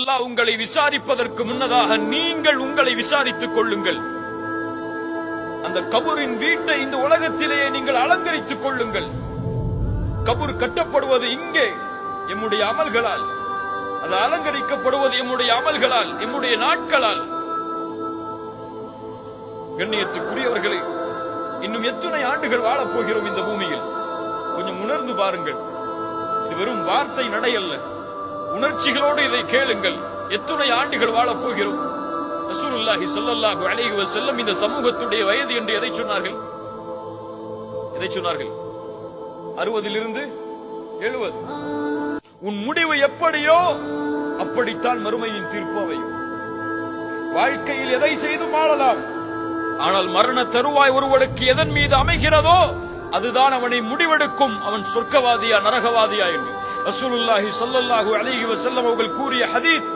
அல்லாஹ் உங்களை விசாரிப்பதற்கு முன்னதாக நீங்கள் உங்களை விசாரித்துக் கொள்ளுங்கள். அந்த கபூரின் வீட்டை இந்த உலகத்திலேயே நீங்கள் அலங்கரித்துக் கொள்ளுங்கள். கபூர் கட்டப்படுவது இங்கே எம்முடைய அமல்களால், அது அலங்கரிக்கப்படுவது எம்முடைய அமல்களால், எம்முடைய நாட்களால். கண்ணியத்துக்குரியவர்களே, இன்னும் எத்தனை ஆண்டுகள் வாழப் போகிறோம் இந்த பூமியில்? கொஞ்சம் உணர்ந்து பாருங்கள். இது வெறும் வார்த்தை நடையல்ல, உணர்ச்சிகளோடு இதை கேளுங்கள். எத்தனை ஆண்டுகள் வாழப் போகிறோம்? ரசூலுல்லாஹி ஸல்லல்லாஹு அலைஹி வஸல்லம் இந்த சமூகத்துடைய வயது என்று எதை சொன்னார்கள்? 60 70. உன் முடிவு எப்படியோ அப்படித்தான் மறுமையின் தீர்ப்பு அமையும். வாழ்க்கையில் எதை செய்து வாழலாம், ஆனால் மரண தருவாய் ஒருவனுக்கு எதன் மீது அமைகிறதோ அதுதான் அவனை முடிவெடுக்கும், அவன் சொர்க்கவாதியா நரகவாதியா என்று ரசூலுல்லாஹி ஸல்லல்லாஹு அலைஹி வஸல்லம் அவர்கள் கூறிய ஹதீஸ்.